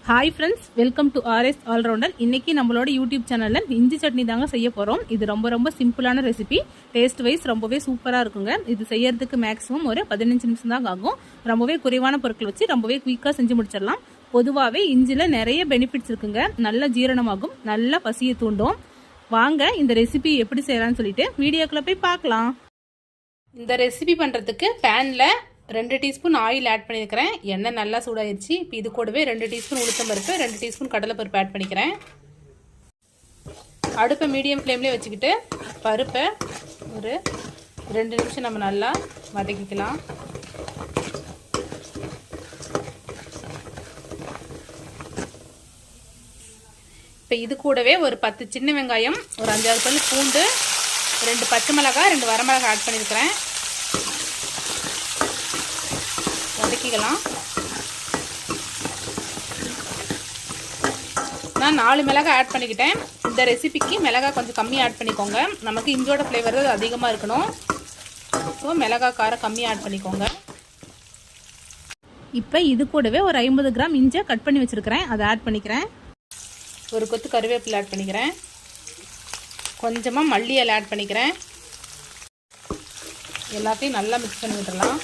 Hi friends, welcome to RS allrounder. இன்றைக்கி நம்மளோட YouTube சேனலில் இஞ்சி சட்னி தாங்க செய்ய போகிறோம். இது ரொம்ப சிம்பிளான ரெசிபி. டேஸ்ட் வைஸ் ரொம்பவே சூப்பராக இருக்குங்க. இது செய்யறதுக்கு மேக்ஸிமம் ஒரு 15 நிமிஷம் தான் ஆகும். ரொம்பவே குறைவான பொருட்கள் வச்சு ரொம்பவே குயிக்காக செஞ்சு முடிச்சிடலாம். பொதுவாகவே இஞ்சியில் நிறைய பெனிஃபிட்ஸ் இருக்குங்க. நல்ல ஜீரணமாகும், நல்ல பசியை தூண்டும். வாங்க இந்த ரெசிபி எப்படி செய்யலாம்னு சொல்லிட்டு வீடியோக்குள்ளே போய் பார்க்கலாம். இந்த ரெசிபி பண்ணுறதுக்கு பேனில் 2 டீஸ்பூன் ஆயில் ஆட் பண்ணியிருக்கிறேன். எண்ணெய் நல்லா சூடாயிருச்சு. இப்போ இது கூடவே 2 டீஸ்பூன் உளுத்தம் பருப்பு, 2 டீஸ்பூன் கடலைப்பருப்பு ஆட் பண்ணிக்கிறேன். அடுப்பை மீடியம் ஃப்ளேம்லேயே வச்சுக்கிட்டு பருப்பை ஒரு 2 நிமிஷம் நம்ம நல்லா வதக்கிக்கலாம். இப்போ இது கூடவே ஒரு 10 சின்ன வெங்காயம், ஒரு 5-6 பல் பூண்டு, 2 பச்சை மிளகாய், 2 வரமிளகாய் ஆட் பண்ணியிருக்கிறேன். வதக்கிக்கலாம். நான் 4 மிளகாய் ஆட் பண்ணிக்கிட்டேன். இந்த ரெசிபிக்கு மிளகாய் கொஞ்சம் கம்மி ஆட் பண்ணிக்கோங்க. நமக்கு இஞ்சோட ஃப்ளேவர் அதிகமாக இருக்கணும். ஸோ மிளகாய் காரம் கம்மி ஆட் பண்ணிக்கோங்க. இப்போ இது கூடவே ஒரு 50 கிராம் இஞ்சை கட் பண்ணி வச்சுருக்கிறேன், அதை ஆட் பண்ணிக்கிறேன். ஒரு கொத்து கருவேப்பிலை ஆட் பண்ணிக்கிறேன். கொஞ்சமாக மல்லி இலை ஆட் பண்ணிக்கிறேன். எல்லாத்தையும் நல்லா மிக்ஸ் பண்ணி விட்டுடலாம்.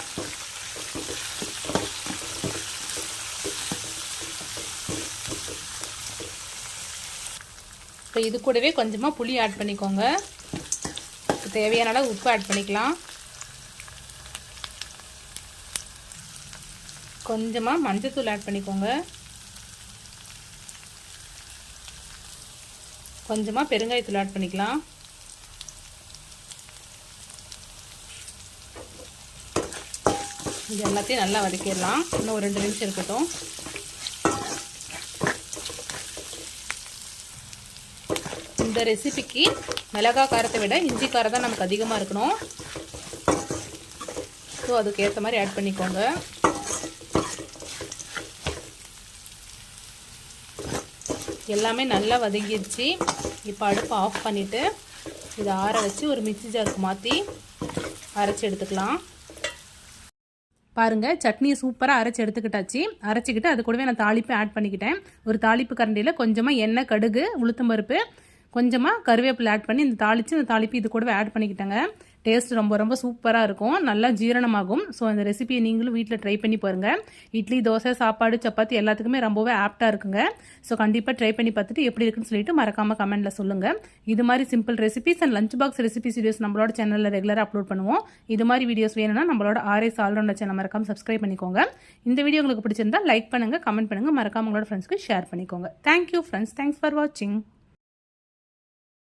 இப்போ இது கூடவே கொஞ்சமாக புளி ஆட் பண்ணிக்கோங்க. தேவையான அளவு உப்பு ஆட் பண்ணிக்கலாம். கொஞ்சமாக மஞ்சள்தூள் ஆட் பண்ணிக்கோங்க. கொஞ்சமாக பெருங்காயத்தூள் ஆட் பண்ணிக்கலாம். இது எல்லாத்தையும் நல்லா வதக்கிடலாம். இன்னும் ஒரு 2 நிமிஷம் இருக்கட்டும். இந்த ரெசிபிக்கு மிளகாய் காரத்தை விட இஞ்சி காரம் தான் நமக்கு அதிகமாக இருக்கணும். ஸோ அதுக்கு ஏற்ற மாதிரி ஆட் பண்ணிக்கோங்க. எல்லாமே நல்லா வதங்கிடுச்சு. இப்போ அடுப்பை ஆஃப் பண்ணிவிட்டு இதை ஆற வச்சு ஒரு மிக்ஸி ஜாருக்கு மாற்றி அரைச்சி எடுத்துக்கலாம். பாருங்கள், சட்னியை சூப்பராக அரைச்சி எடுத்துக்கிட்டாச்சு. அரைச்சிக்கிட்டு அது கூடவே நான் தாளிப்பு ஆட் பண்ணிக்கிட்டேன். ஒரு தாளிப்பு கரண்டியில் கொஞ்சமாக எண்ணெய், கடுகு, உளுத்தம் பருப்பு, கொஞ்சமாக கருவேப்பிலை ஆட் பண்ணி இந்த தாளிப்பு இது கூடவே ஆட் பண்ணிக்கிட்டேங்க. டேஸ்ட் ரொம்ப சூப்பராக இருக்கும், நல்லா ஜீரணமாகும். ஸோ இந்த ரெசிபியை நீங்களும் வீட்டில் ட்ரை பண்ணி பாருங்கள். இட்லி, தோசை, சாப்பாடு, சப்பாத்தி எல்லாத்துக்குமே ரொம்பவே ஆப்டாக இருக்குங்க. ஸோ கண்டிப்பாக ட்ரை பண்ணி பார்த்துட்டு எப்படி இருக்குன்னு சொல்லிட்டு மறக்காமல் கமெண்ட்டில் சொல்லுங்கள். இது மாதிரி simple recipes and lunch box recipes videos நம்மளோட சேனலில் ரெகுலராக அப்லோட் பண்ணுவோம். இது மாதிரி வீடியோஸ் வேணும்னா நம்மளோட ஆர்எஸ் ஆல்ரவுண்டர் சேனல் மறக்காமல் சப்ஸ்கிரைப் பண்ணிக்கோங்க. இந்த வீடியோ உங்களுக்கு பிடிச்சிருந்தா லைக் பண்ணுங்கள், கமெண்ட் பண்ணுங்கள், மறக்காம உங்களோட ஃப்ரெண்ட்ஸ்க்கு ஷேர் பண்ணிக்கோங்க. தேங்க்யூ ஃப்ரெண்ட்ஸ், தேங்க்ஸ் ஃபார் வாட்சிங்.